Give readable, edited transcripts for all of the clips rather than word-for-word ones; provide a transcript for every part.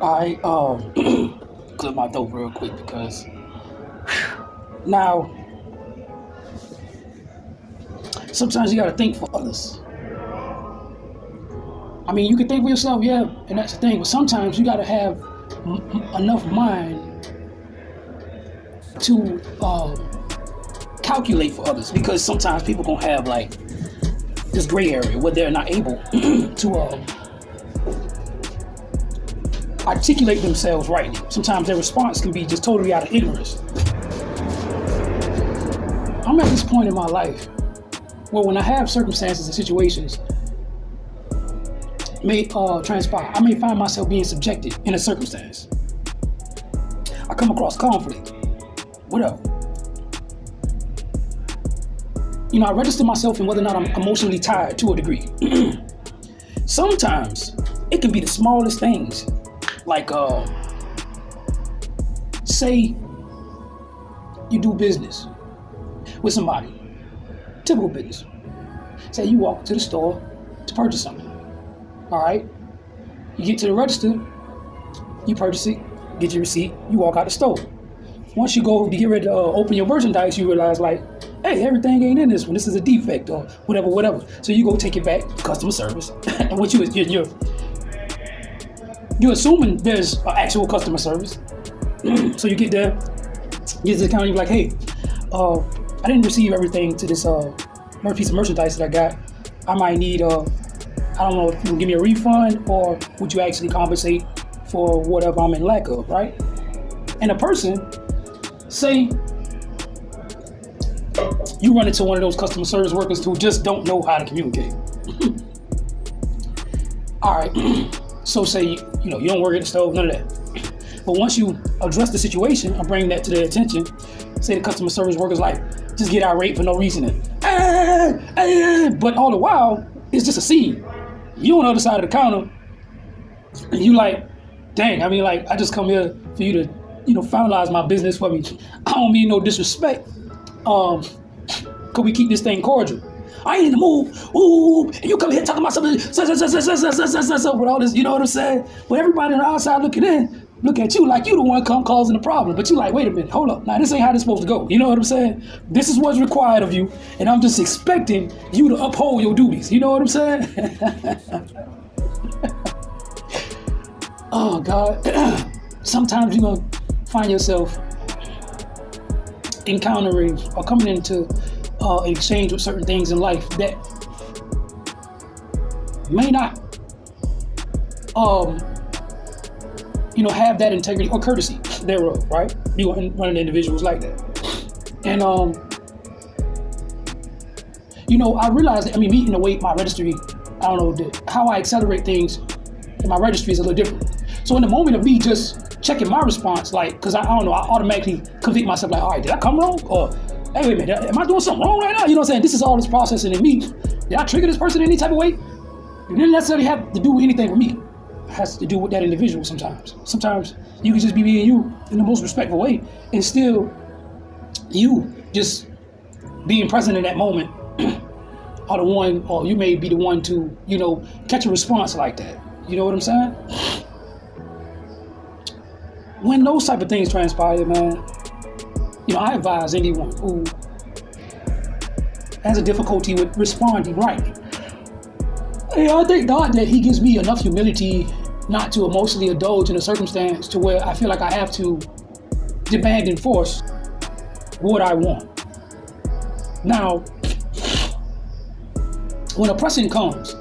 I clear my throat real quick because now sometimes you gotta think for others. I mean, you can think for yourself, yeah, and that's the thing. But sometimes you gotta have enough mind to calculate for others, because sometimes people gonna have like this gray area where they're not able to articulate themselves rightly. Sometimes their response can be just totally out of ignorance. I'm at this point in my life where when I have circumstances and situations may transpire, I may find myself being subjected in a circumstance. I come across conflict, whatever. You know, I register myself in whether or not I'm emotionally tired to a degree. Sometimes it can be the smallest things, like say you do business with somebody, typical business. Say you walk to the store to purchase something. All right, you get to the register, you purchase it, get your receipt, you walk out the store. Once you go to get ready to open your merchandise, you realize like, hey, everything ain't in this one. This is a defect or whatever. So you go take it back to customer service, and what you're assuming there's actual customer service. So you get there, get to the counter, you're like, hey, I didn't receive everything to this piece of merchandise that I got. I might need I don't know if you can give me a refund or would you actually compensate for whatever I'm in lack of, right? And a person, say you run into one of those customer service workers who just don't know how to communicate. All right, so say you don't work at the store, none of that. But once you address the situation and bring that to their attention, say the customer service worker's like, just get irate for no reason. But all the while, it's just a scene. You on the other side of the counter, and you like, dang, I mean, like, I just come here for you to, finalize my business for me. I don't mean no disrespect. Could we keep this thing cordial? I ain't in the mood. Ooh, and you come here talking about something, with all this, you know what I'm saying? But everybody on the outside looking in, look at you like you the one come causing the problem. But you like, wait a minute, hold up. Now, this ain't how this supposed to go. You know what I'm saying? This is what's required of you, and I'm just expecting you to uphold your duties. You know what I'm saying? Oh, God. Sometimes you're going to find yourself encountering or coming into an exchange with certain things in life that may not have that integrity or courtesy thereof, right? You running individuals like that. And I realized that, me in the way my registry, I don't know, how I accelerate things in my registry is a little different. So in the moment of me just checking my response, like, because I don't know, I automatically convict myself like, all right, did I come wrong? Or, hey, wait a minute, am I doing something wrong right now? You know what I'm saying? This is all this processing in me. Did I trigger this person in any type of way? It didn't necessarily have to do with anything with me. It has to do with that individual sometimes. Sometimes you can just be being you in the most respectful way and still you just being present in that moment are the one, or you may be the one to, catch a response like that. You know what I'm saying? When those type of things transpire, man, I advise anyone who has a difficulty with responding right. I thank God that He gives me enough humility not to emotionally indulge in a circumstance to where I feel like I have to demand and force what I want. Now, when a person comes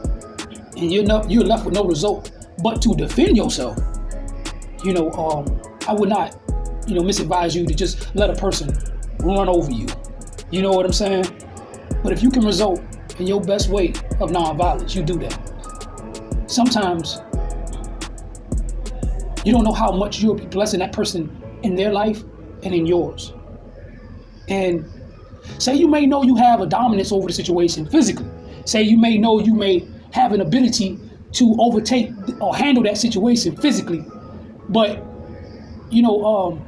and you're left with no result but to defend yourself, I would not, misadvise you to just let a person run over you. You know what I'm saying? But if you can result in your best way of nonviolence, you do that. Sometimes you don't know how much you'll be blessing that person in their life and in yours. And say you may know you have a dominance over the situation physically. Say you may know you may have an ability to overtake or handle that situation physically, but you know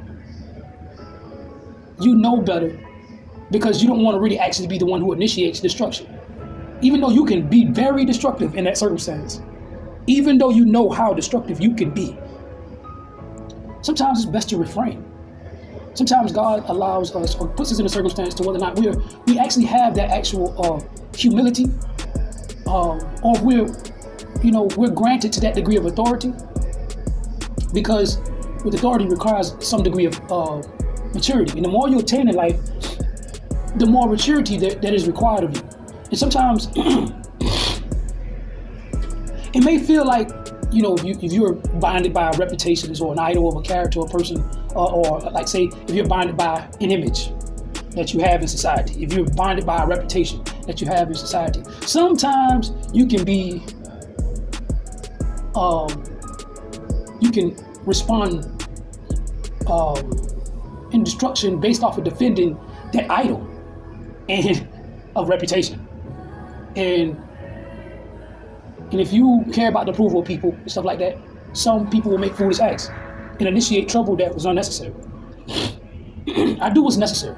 better because you don't want to really actually be the one who initiates destruction. Even though you can be very destructive in that circumstance, even though you know how destructive you can be, sometimes it's best to refrain. Sometimes God allows us or puts us in a circumstance to whether or not we actually have that actual humility, or we're granted to that degree of authority, because with authority requires some degree of maturity. And the more you attain in life, the more maturity that is required of you. And sometimes it may feel like, if you're binded by a reputation or an idol of a character or person, or like say, if you're binded by an image that you have in society, if you're binded by a reputation that you have in society, sometimes you can be, you can respond in destruction based off of defending that idol and of reputation. And if you care about the approval of people and stuff like that, some people will make foolish acts and initiate trouble that was unnecessary. I do what's necessary.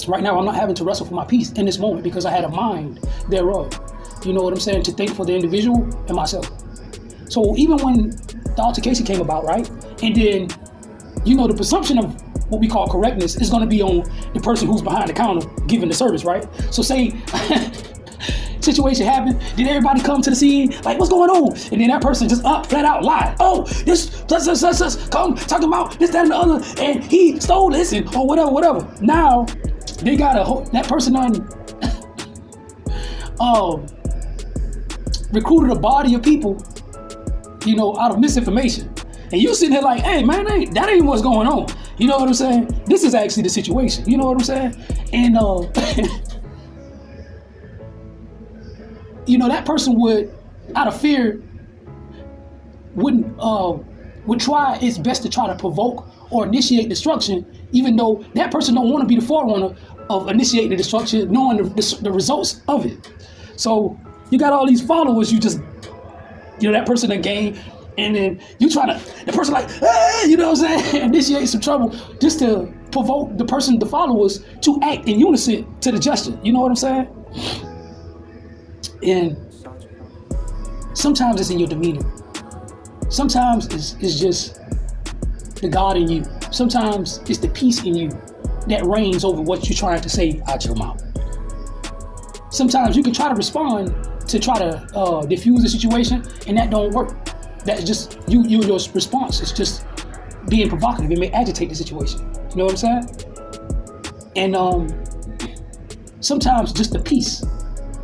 Right now, I'm not having to wrestle for my peace in this moment because I had a mind thereof. You know what I'm saying? To think for the individual and myself. So even when the altercation came about, right? And then, the presumption of what we call correctness is going to be on the person who's behind the counter giving the service, right? So say situation happened, then everybody come to the scene like, what's going on? And then that person just flat out lied. Oh, this come talking about this, that, and the other, and he stole this, and or whatever. Now they got that person recruited a body of people, out of misinformation. And you sitting here like, hey man, that ain't what's going on. You know what I'm saying? This is actually the situation. You know what I'm saying? And that person would, out of fear, would try its best to try to provoke or initiate destruction, even though that person don't want to be the forerunner of initiating the destruction, knowing the results of it. So you got all these followers, you just, that person in game, and then you try to, the person like, hey, you know what I'm saying, initiate some trouble just to provoke the followers to act in unison to the gesture. You know what I'm saying? And sometimes it's in your demeanor. Sometimes it's just the God in you. Sometimes it's the peace in you that reigns over what you're trying to say out your mouth. Sometimes you can try to respond to try to diffuse the situation, and that don't work. That's just your response is just being provocative. It may agitate the situation. You know what I'm saying? And sometimes just the peace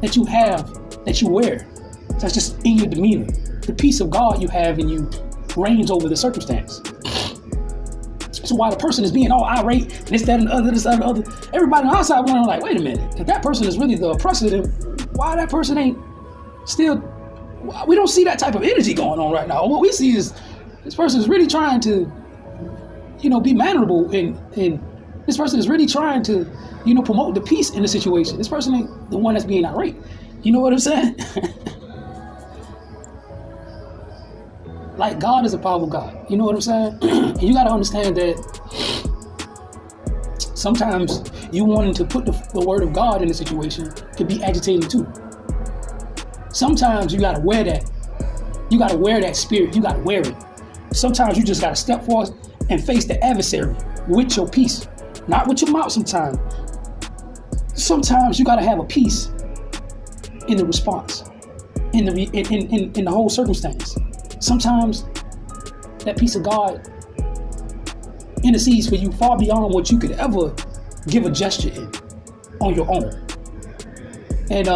that you have, that you wear, that's just in your demeanor. The peace of God you have in you reigns over the circumstance. So while the person is being all irate, this, that, and the other, this, that, and the other, everybody on the outside wondering like, wait a minute, if that person is really the oppressor, then why that person ain't still, we don't see that type of energy going on right now. What we see is this person is really trying to, be mannerable, and this person is really trying to, promote the peace in the situation. This person ain't the one that's being irate. You know what I'm saying? Like, God is a powerful God. You know what I'm saying? And you got to understand that sometimes you wanting to put the word of God in a situation could be agitating too. Sometimes you got to wear that. You got to wear that spirit. You got to wear it. Sometimes you just got to step forth and face the adversary with your peace, not with your mouth sometimes. Sometimes you got to have a peace in the response, in the whole circumstance. Sometimes that peace of God intercedes for you far beyond what you could ever give a gesture in on your own. And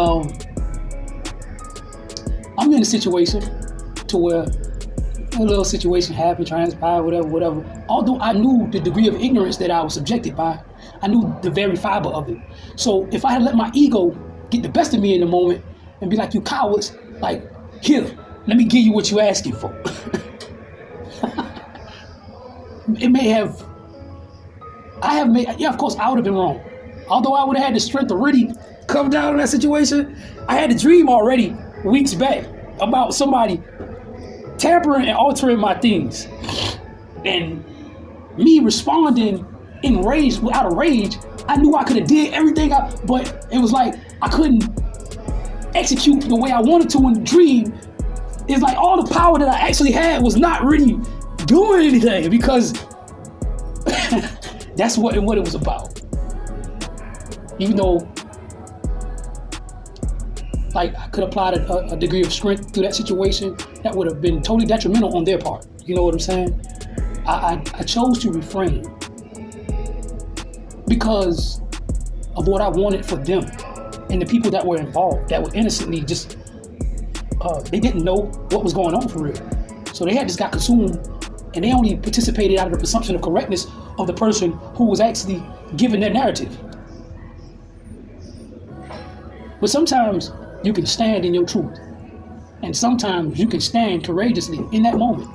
I'm in a situation to where a little situation happened, transpired, whatever. Although I knew the degree of ignorance that I was subjected by, I knew the very fiber of it. So if I had let my ego get the best of me in the moment and be like, you cowards, like, here, let me give you what you're asking for. Of course, I would have been wrong. Although I would have had the strength to really come down on that situation, I had a dream already weeks back about somebody tampering and altering my things. And me responding in rage, out of rage, I knew I could have did everything, but it was like I couldn't execute the way I wanted to in the dream it's like all the power that I actually had was not really doing anything because that's what it was about. Even though, like, I could apply a degree of strength to that situation, that would have been totally detrimental on their part. You know what I'm saying? I chose to refrain because of what I wanted for them and the people that were involved, that were innocently just, they didn't know what was going on for real. So they had just got consumed, and they only participated out of the presumption of correctness of the person who was actually given their narrative. But sometimes you can stand in your truth, and sometimes you can stand courageously in that moment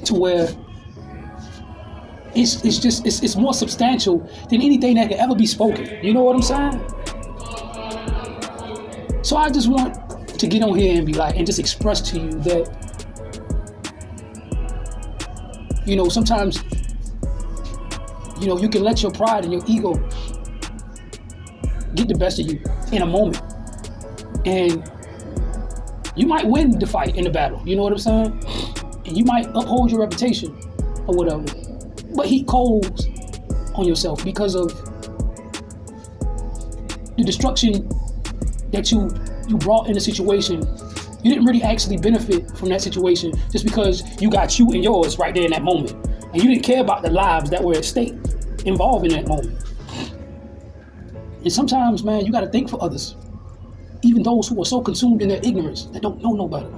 to where it's more substantial than anything that can ever be spoken. You know what I'm saying? So I just want to get on here and be like, and just express to you that, you know, sometimes, you know, you can let your pride and your ego get the best of you in a moment, and you might win the fight in the battle. You know what I'm saying? And you might uphold your reputation or whatever, but heat coals on yourself because of the destruction that you brought in the situation. You didn't really actually benefit from that situation just because you got you and yours right there in that moment, and you didn't care about the lives that were at stake involved in that moment. And sometimes, man, you got to think for others, even those who are so consumed in their ignorance that don't know no better.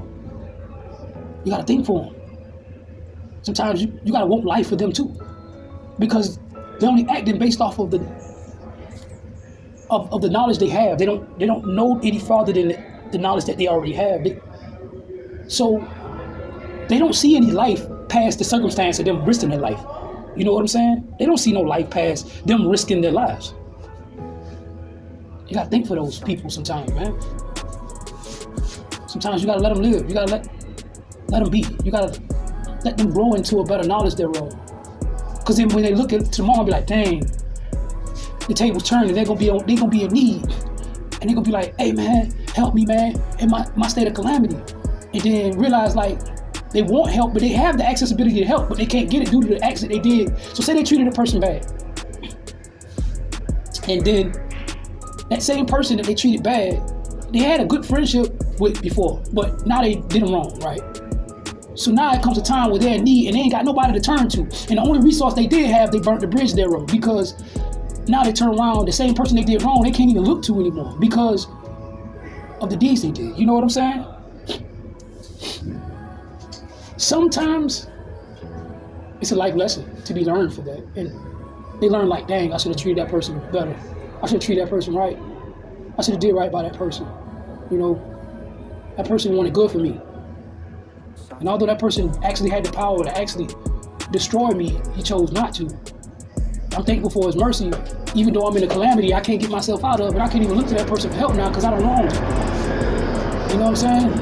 You got to think for them. Sometimes you got to want life for them too, because they're only acting based off of the knowledge they have. They don't know any farther than the knowledge that they already have. So they don't see any life past the circumstance of them risking their life. You know what I'm saying? They don't see no life past them risking their lives. You gotta think for those people sometimes, man. Sometimes you gotta let them live. You gotta let them be. You gotta let them grow into a better knowledge thereof. Because then when they look at tomorrow and be like, dang, the table's turning, they're gonna be in need. And they're gonna be like, hey man, help me, man, in my state of calamity. And then realize like they want help, but they have the accessibility to help, but they can't get it due to the accident they did. So say they treated a person bad. And then that same person that they treated bad, they had a good friendship with before, but now they did them wrong, right? So now it comes a time where they're in need and they ain't got nobody to turn to. And the only resource they did have, they burnt the bridge thereof, because now they turn around, the same person they did wrong, they can't even look to anymore because of the deeds they did. You know what I'm saying? Sometimes it's a life lesson to be learned for that. And they learn like, dang, I should have treated that person better. I should have treated that person right. I should have did right by that person. You know, that person wanted good for me. And although that person actually had the power to actually destroy me, he chose not to. I'm thankful for his mercy. Even though I'm in a calamity I can't get myself out of, and I can't even look to that person for help now because I don't wrong him. You know what I'm saying?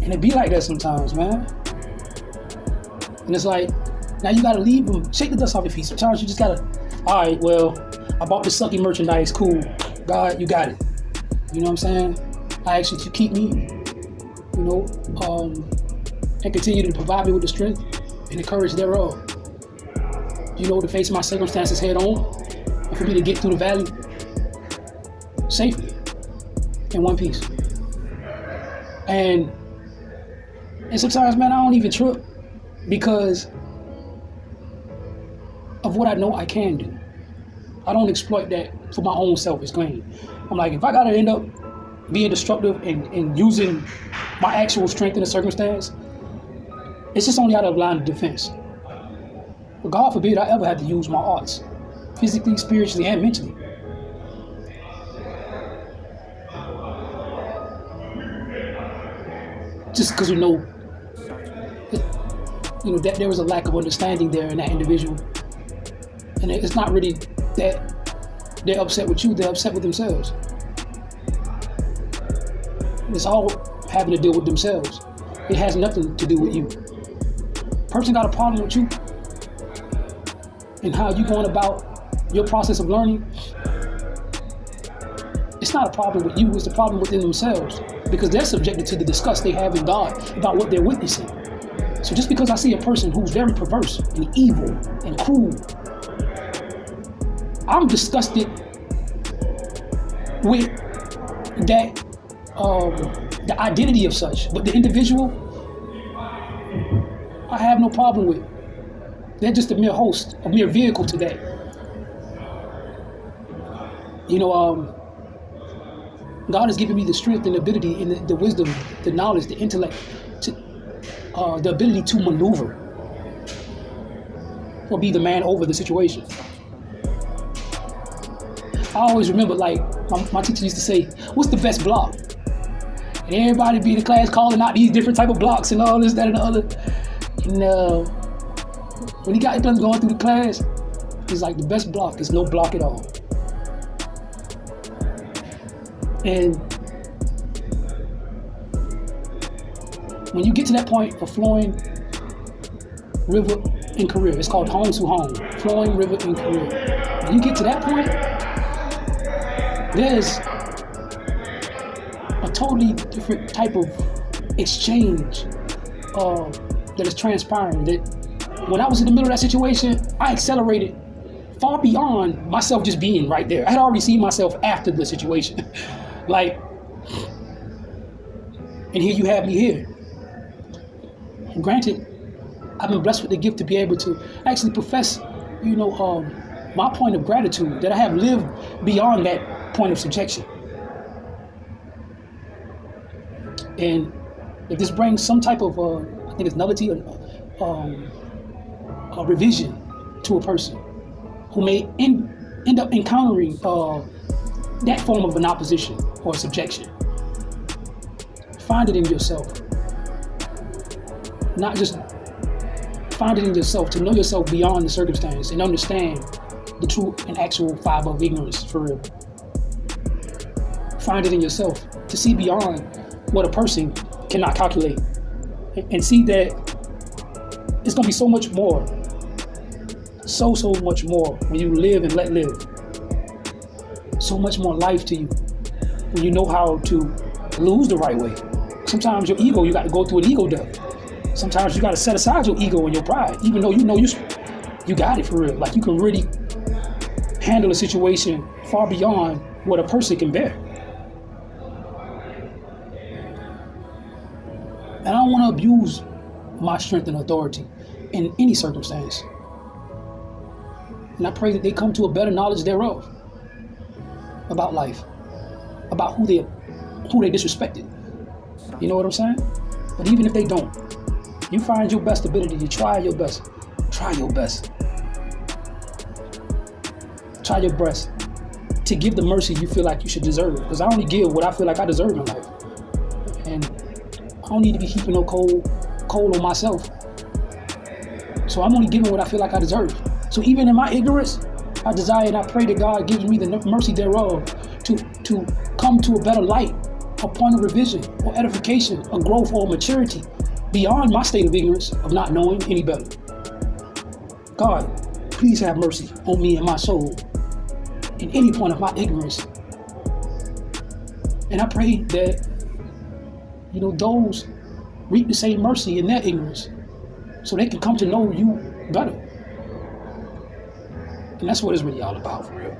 And it be like that sometimes, man. And it's like, now you gotta leave them, shake the dust off your feet. Sometimes you just gotta, all right, well, I bought this sucky merchandise, cool. God, you got it. You know what I'm saying? I ask you to keep me, you know, and continue to provide me with the strength and the courage thereof. You know, to face my circumstances head on, and for me to get through the valley safely, in one piece. And sometimes, man, I don't even trip because of what I know I can do. I don't exploit that for my own selfish gain. I'm like, if I gotta end up being destructive and using my actual strength in a circumstance, it's just only out of line of defense. But God forbid I ever had to use my arts, physically, spiritually, and mentally. Just because you know that there was a lack of understanding there in that individual. And it's not really that they're upset with you, they're upset with themselves. It's all having to deal with themselves. It has nothing to do with you. Person got a problem with you and how you going about your process of learning. It's it's not a problem with you, it's a problem within themselves, because they're subjected to the disgust they have in God about what they're witnessing. So just because I see a person who's very perverse and evil and cruel, I'm disgusted with that, the identity of such. But the individual, I have no problem with. They're just a mere host, a mere vehicle to that. God has given me the strength and ability and the wisdom, the knowledge, the intellect, the ability to maneuver or be the man over the situation. I always remember, like, my teacher used to say, what's the best block? And everybody be in the class calling out these different type of blocks and all this, that, and the other. And when he got done going through the class, he's like, the best block is no block at all. And when you get to that point of flowing river in career, it's called home to home, flowing river in career. When you get to that point, there's a totally different type of exchange that is transpiring. That when I was in the middle of that situation, I accelerated far beyond myself just being right there. I had already seen myself after the situation. Like, and here you have me here. And granted, I've been blessed with the gift to be able to actually profess, my point of gratitude, that I have lived beyond that point of subjection. And if this brings some type of, I think it's nullity, a revision to a person who may end up encountering that form of an opposition or subjection, find it in yourself. Not just find it in yourself, to know yourself beyond the circumstance and understand the true and actual fiber of ignorance for real. Find it in yourself to see beyond what a person cannot calculate and see that it's going to be so much more, so much more when you live and let live. So much more life to you when you know how to lose the right way. Sometimes your ego, you got to go through an ego death. Sometimes you got to set aside your ego and your pride, even though you know you got it for real. Like, you can really handle a situation far beyond what a person can bear. And I don't want to abuse my strength and authority in any circumstance. And I pray that they come to a better knowledge thereof about life, about who they disrespected. You know what I'm saying? But even if they don't, you find your best ability to try your best. Try your best. Try your best to give the mercy you feel like you should deserve. Because I only give what I feel like I deserve in life. And I don't need to be heaping no coal on myself. So I'm only giving what I feel like I deserve. So even in my ignorance, I desire and I pray that God gives me the mercy thereof to come to a better light, a point of revision or edification, a growth or maturity beyond my state of ignorance of not knowing any better. God, please have mercy on me and my soul in any point of my ignorance. And I pray that, those reap the same mercy in their ignorance so they can come to know you better. And that's what it's really all about, for real.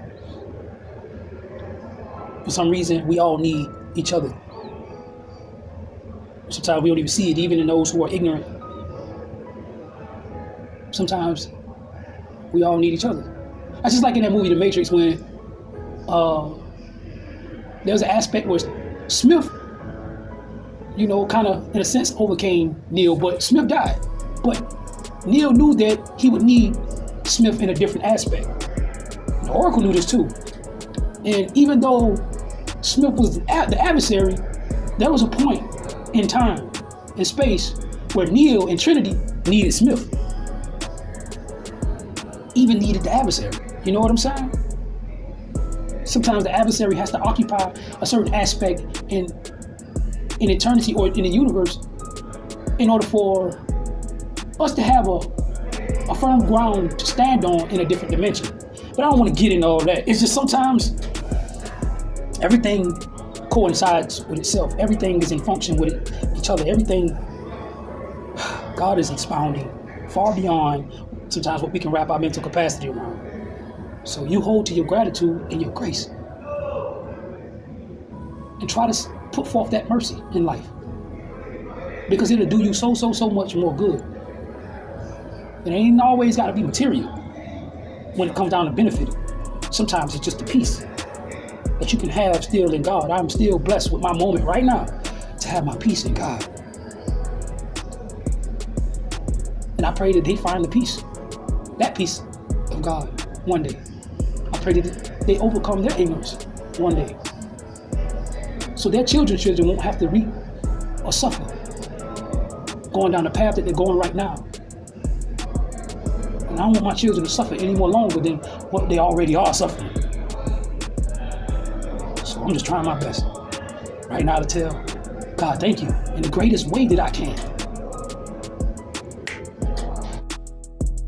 For some reason, we all need each other. Sometimes we don't even see it, even in those who are ignorant. Sometimes we all need each other. That's just like in that movie, The Matrix, when there's an aspect where Smith, kind of, in a sense, overcame Neo, but Smith died. But Neo knew that he would need Smith in a different aspect. The Oracle knew this too. And even though Smith was the adversary, there was a point in time and space where Neo and Trinity needed Smith. Even needed the adversary. You know what I'm saying? Sometimes the adversary has to occupy a certain aspect in eternity or in the universe in order for us to have a firm ground to stand on in a different dimension. But I don't want to get into all that. It's just sometimes Everything coincides with itself. Everything is in function with each other. Everything, God is expounding far beyond sometimes what we can wrap our mental capacity around. So you hold to your gratitude and your grace and try to put forth that mercy in life, because it'll do you so much more good. It ain't always got to be material when it comes down to benefiting. Sometimes it's just the peace that you can have still in God. I'm still blessed with my moment right now to have my peace in God. And I pray that they find the peace, that peace of God one day. I pray that they overcome their ignorance one day, so their children won't have to reap or suffer going down the path that they're going right now. And I don't want my children to suffer any more longer than what they already are suffering. So I'm just trying my best right now to tell God thank you in the greatest way that I can.